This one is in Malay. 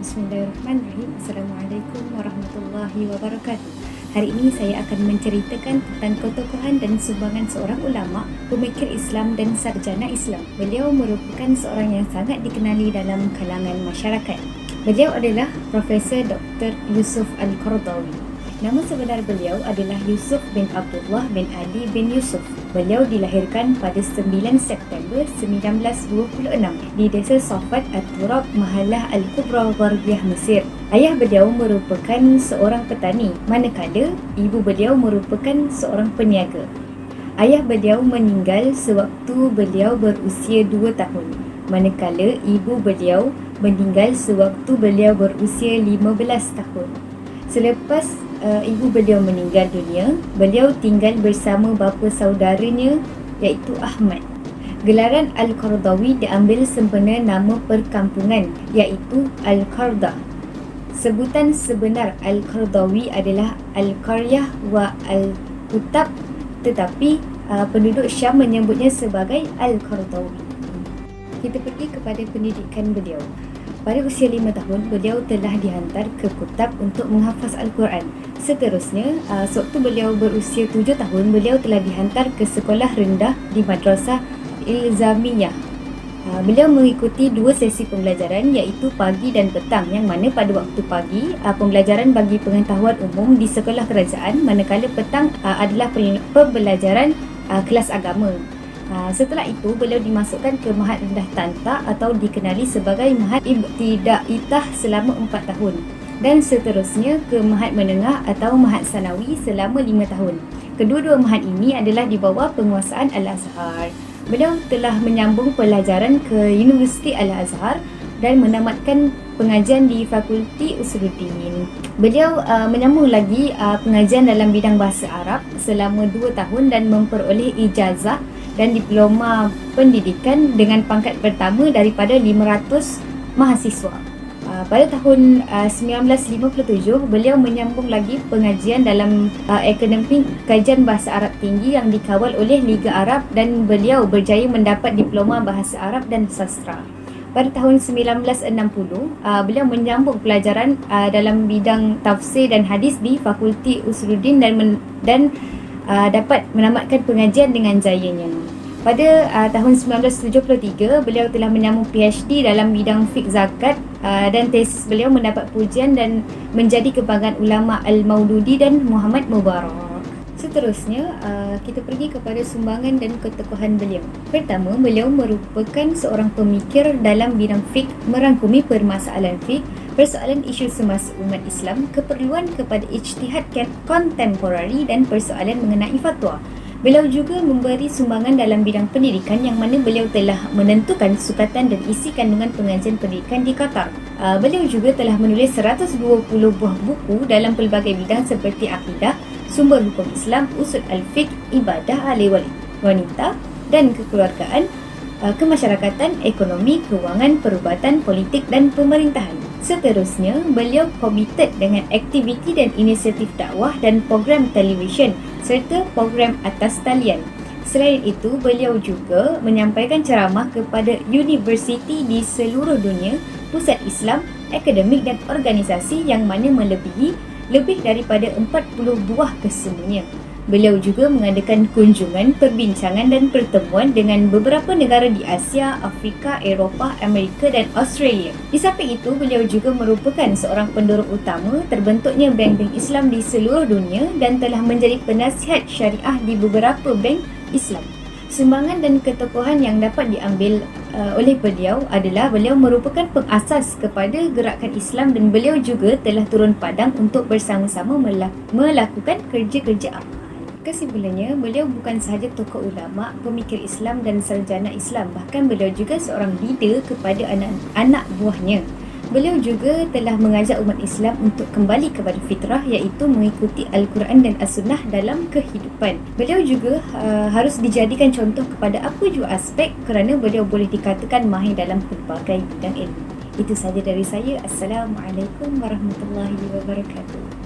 Bismillahirrahmanirrahim. Assalamualaikum warahmatullahi wabarakatuh. Hari ini saya akan menceritakan tentang ketokohan dan sumbangan seorang ulama, pemikir Islam dan sarjana Islam. Beliau merupakan seorang yang sangat dikenali dalam kalangan masyarakat. Beliau adalah Profesor Dr. Yusuf Al-Qaradawi. Nama sebenar beliau adalah Yusuf bin Abdullah bin Ali bin Yusuf. Beliau dilahirkan pada 9 September 1926 di desa Safat At-Turab, Mahallah Al-Kubra, Gharbiyah, Mesir. Ayah beliau merupakan seorang petani, manakala ibu beliau merupakan seorang peniaga. Ayah beliau meninggal sewaktu beliau berusia 2 tahun, manakala ibu beliau meninggal sewaktu beliau berusia 15 tahun. Selepas ibu beliau meninggal dunia, beliau tinggal bersama bapa saudaranya iaitu Ahmad. Gelaran Al-Qaradawi diambil sempena nama perkampungan iaitu Al-Qardah. Sebutan sebenar Al-Qaradawi adalah Al-Qaryah wa Al-Kutab, tetapi penduduk Syam menyebutnya sebagai Al-Qaradawi. Kita pergi kepada pendidikan beliau. Pada usia 5 tahun, beliau telah dihantar ke Kutab untuk menghafaz Al-Quran. Seterusnya, sewaktu beliau berusia 7 tahun, beliau telah dihantar ke sekolah rendah di Madrasah Ilzamiyah. Beliau mengikuti 2 sesi pembelajaran iaitu pagi dan petang, yang mana pada waktu pagi, pembelajaran bagi pengetahuan umum di sekolah kerajaan, manakala petang adalah pembelajaran kelas agama. Setelah itu, beliau dimasukkan ke Mahat Rendah Tanta atau dikenali sebagai Mahat Ibtidaiyah selama 4 tahun dan seterusnya ke Mahat Menengah atau Mahat Sanawi selama 5 tahun. Kedua-dua mahat ini adalah di bawah penguasaan Al-Azhar. Beliau telah menyambung pelajaran ke Universiti Al-Azhar dan menamatkan pengajian di Fakulti Usuluddin. Beliau menyambung lagi pengajian dalam bidang bahasa Arab selama 2 tahun dan memperoleh ijazah dan diploma pendidikan dengan pangkat pertama daripada 500 mahasiswa. Pada tahun 1957, beliau menyambung lagi pengajian dalam Akademi Kajian Bahasa Arab Tinggi yang dikawal oleh Liga Arab dan beliau berjaya mendapat diploma Bahasa Arab dan Sastra. Pada tahun 1960, beliau menyambung pelajaran dalam bidang tafsir dan hadis di Fakulti Usuluddin dan dapat menamatkan pengajian dengan jayanya. Pada tahun 1973, beliau telah menyambung PhD dalam bidang fiqh zakat dan tesis beliau mendapat pujian dan menjadi kebanggaan ulama Al-Maududi dan Muhammad Mubarak. Seterusnya, kita pergi kepada sumbangan dan ketokohan beliau. Pertama, beliau merupakan seorang pemikir dalam bidang fiqh, merangkumi permasalahan fiqh, persoalan isu semasa umat Islam, keperluan kepada ijtihad kontemporari dan persoalan mengenai fatwa. Beliau juga memberi sumbangan dalam bidang pendidikan yang mana beliau telah menentukan sukatan dan isi kandungan pengajian pendidikan di Qatar. Beliau juga telah menulis 120 buah buku dalam pelbagai bidang seperti akidah, sumber hukum Islam, usul al-fiqh, ibadah, ahli wanita dan kekeluargaan, kemasyarakatan, ekonomi, kewangan, perubatan, politik dan pemerintahan. Seterusnya, beliau komited dengan aktiviti dan inisiatif dakwah dan program televisyen serta program atas talian. Selain itu, beliau juga menyampaikan ceramah kepada universiti di seluruh dunia, pusat Islam, akademik dan organisasi yang mana melebihi lebih daripada 40 buah kesemuanya. Beliau juga mengadakan kunjungan, perbincangan dan pertemuan dengan beberapa negara di Asia, Afrika, Eropah, Amerika dan Australia. Di samping itu, beliau juga merupakan seorang pendorong utama terbentuknya bank-bank Islam di seluruh dunia dan telah menjadi penasihat syariah di beberapa bank Islam. Sumbangan dan ketokohan yang dapat diambil oleh beliau adalah beliau merupakan pengasas kepada gerakan Islam dan beliau juga telah turun padang untuk bersama-sama melakukan kerja-kerja amal. Kesimpulannya, beliau bukan sahaja tokoh ulama, pemikir Islam dan sarjana Islam, bahkan beliau juga seorang leader kepada anak buahnya. Beliau juga telah mengajak umat Islam untuk kembali kepada fitrah iaitu mengikuti Al-Quran dan As-Sunnah dalam kehidupan. Beliau juga harus dijadikan contoh kepada apa jua aspek kerana beliau boleh dikatakan mahir dalam pelbagai bidang ilmu. Itu sahaja dari saya. Assalamualaikum warahmatullahi wabarakatuh.